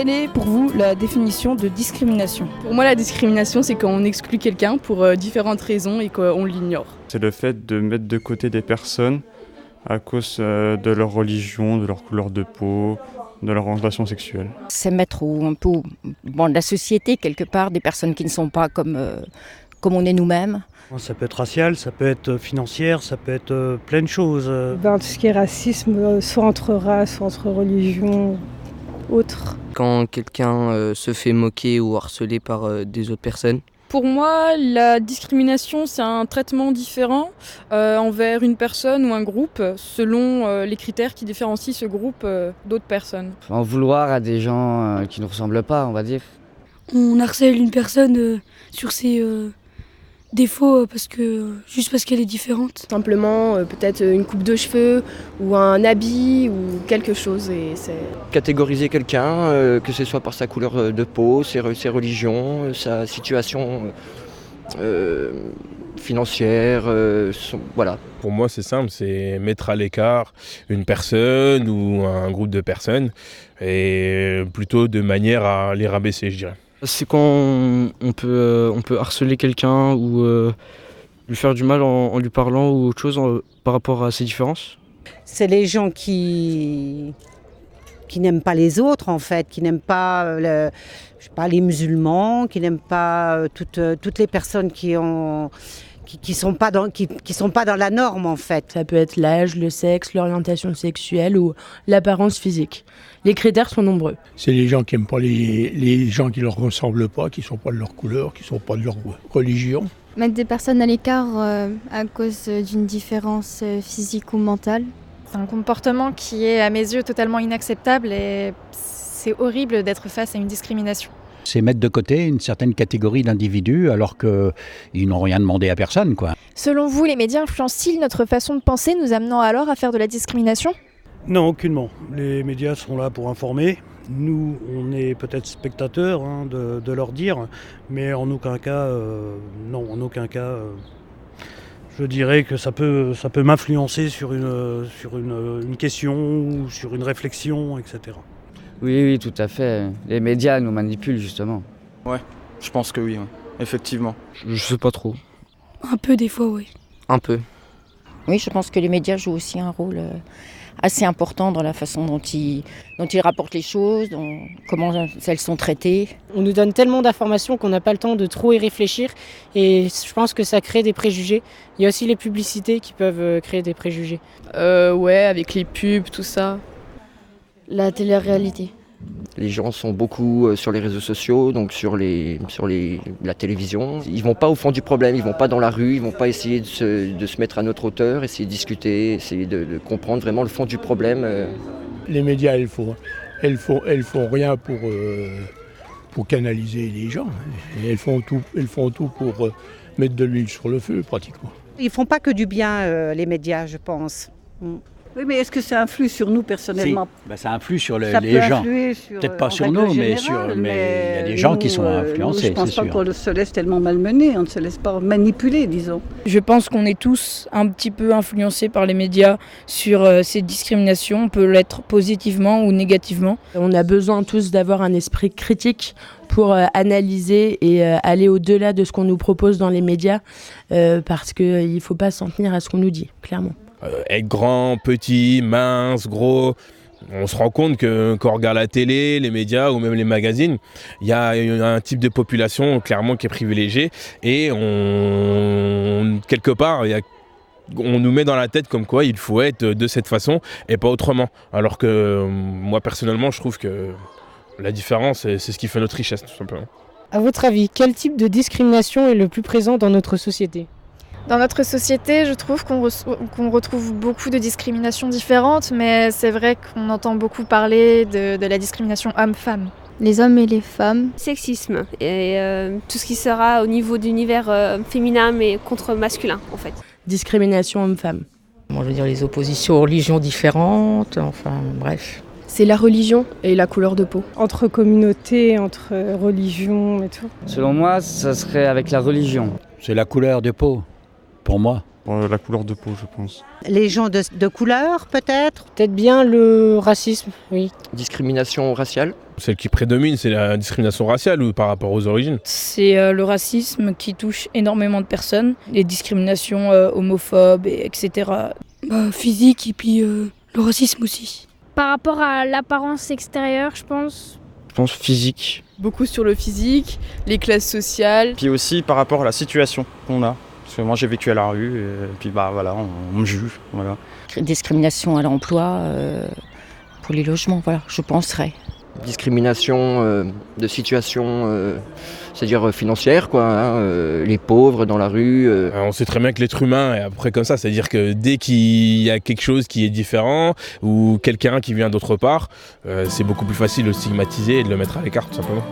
Quelle est pour vous la définition de discrimination ? Pour moi, la discrimination, c'est quand on exclut quelqu'un pour différentes raisons et qu'on l'ignore. C'est le fait de mettre de côté des personnes à cause de leur religion, de leur couleur de peau, de leur orientation sexuelle. C'est mettre un peu de la société quelque part, des personnes qui ne sont pas comme on est nous-mêmes. Ça peut être racial, ça peut être financière, ça peut être plein de choses. Tout ce qui est racisme, soit entre races, soit entre religions, autres. Quand quelqu'un se fait moquer ou harceler par des autres personnes. Pour moi, la discrimination, c'est un traitement différent envers une personne ou un groupe selon les critères qui différencient ce groupe d'autres personnes. En vouloir à des gens qui ne ressemblent pas, on va dire. On harcèle une personne sur ses défauts juste parce qu'elle est différente. Simplement peut-être une coupe de cheveux ou un habit ou quelque chose. Catégoriser quelqu'un, que ce soit par sa couleur de peau, ses religions, sa situation financière, voilà. Pour moi c'est simple, c'est mettre à l'écart une personne ou un groupe de personnes et plutôt de manière à les rabaisser, je dirais. C'est quand on peut harceler quelqu'un ou lui faire du mal en lui parlant ou autre chose par rapport à ses différences. C'est les gens qui n'aiment pas les autres en fait, qui n'aiment pas, les musulmans, qui n'aiment pas toutes les personnes qui sont pas dans la norme en fait. Ça peut être l'âge, le sexe, l'orientation sexuelle ou l'apparence physique. Les critères sont nombreux. C'est les gens qui n'aiment pas les gens qui ne leur ressemblent pas, qui ne sont pas de leur couleur, qui ne sont pas de leur religion. Mettre des personnes à l'écart à cause d'une différence physique ou mentale. C'est un comportement qui est à mes yeux totalement inacceptable et c'est horrible d'être face à une discrimination. C'est mettre de côté une certaine catégorie d'individus alors qu'ils n'ont rien demandé à personne, quoi. Selon vous, les médias influencent-ils notre façon de penser, nous amenant alors à faire de la discrimination ? Non, aucunement. Les médias sont là pour informer. Nous, on est peut-être spectateurs de leur dire, mais en aucun cas, je dirais que ça peut m'influencer sur une question ou sur une réflexion, etc. Oui, tout à fait. Les médias nous manipulent justement. Ouais, je pense que oui, effectivement. Je sais pas trop. Un peu des fois, oui. Un peu. Oui, je pense que les médias jouent aussi un rôle assez important dans la façon dont ils rapportent les choses, comment elles sont traitées. On nous donne tellement d'informations qu'on n'a pas le temps de trop y réfléchir et je pense que ça crée des préjugés. Il y a aussi les publicités qui peuvent créer des préjugés. Ouais, avec les pubs, tout ça. La télé-réalité. Les gens sont beaucoup sur les réseaux sociaux, donc sur la télévision. Ils vont pas au fond du problème, ils vont pas dans la rue, ils vont pas essayer de se mettre à notre hauteur, essayer de discuter, essayer de comprendre vraiment le fond du problème. Les médias, elles font rien pour canaliser les gens. Et elles font tout pour mettre de l'huile sur le feu, pratiquement. Ils font pas que du bien, les médias, je pense. Oui, mais est-ce que ça influe sur nous personnellement ? Ça influe sur les gens. Peut-être pas sur nous, mais il y a des gens qui sont influencés, je ne pense pas qu'on se laisse tellement malmener, on ne se laisse pas manipuler, disons. Je pense qu'on est tous un petit peu influencés par les médias sur ces discriminations. On peut l'être positivement ou négativement. On a besoin tous d'avoir un esprit critique pour analyser et aller au-delà de ce qu'on nous propose dans les médias parce qu'il ne faut pas s'en tenir à ce qu'on nous dit, clairement. Être grand, petit, mince, gros, on se rend compte que quand on regarde la télé, les médias ou même les magazines, il y a un type de population clairement qui est privilégié et quelque part, on nous met dans la tête comme quoi il faut être de cette façon et pas autrement. Alors que moi personnellement, je trouve que la différence, c'est ce qui fait notre richesse tout simplement. À votre avis, quel type de discrimination est le plus présent dans notre société ? Dans notre société, je trouve qu'on retrouve beaucoup de discriminations différentes, mais c'est vrai qu'on entend beaucoup parler de la discrimination homme-femme. Les hommes et les femmes. Sexisme et tout ce qui sera au niveau d'univers féminin mais contre masculin en fait. Discrimination homme-femme. Moi, je veux dire les oppositions aux religions différentes, enfin bref. C'est la religion et la couleur de peau. Entre communautés, entre religions et tout. Selon moi, ça serait avec la religion. C'est la couleur de peau, pour moi. La couleur de peau, je pense. Les gens de couleur, peut-être? Peut-être bien le racisme, oui. Discrimination raciale. Celle qui prédomine, c'est la discrimination raciale ou par rapport aux origines. C'est le racisme qui touche énormément de personnes, les discriminations homophobes, etc. Physique et puis le racisme aussi. Par rapport à l'apparence extérieure, je pense. Je pense physique. Beaucoup sur le physique, les classes sociales. Puis aussi par rapport à la situation qu'on a. Parce que moi j'ai vécu à la rue et puis voilà, on me juge. Voilà. Discrimination à l'emploi pour les logements, voilà, je penserais. Discrimination de situation, c'est-à-dire financière, quoi, hein, les pauvres dans la rue. On sait très bien que l'être humain est après comme ça, c'est-à-dire que dès qu'il y a quelque chose qui est différent ou quelqu'un qui vient d'autre part, c'est beaucoup plus facile de le stigmatiser et de le mettre à l'écart tout simplement.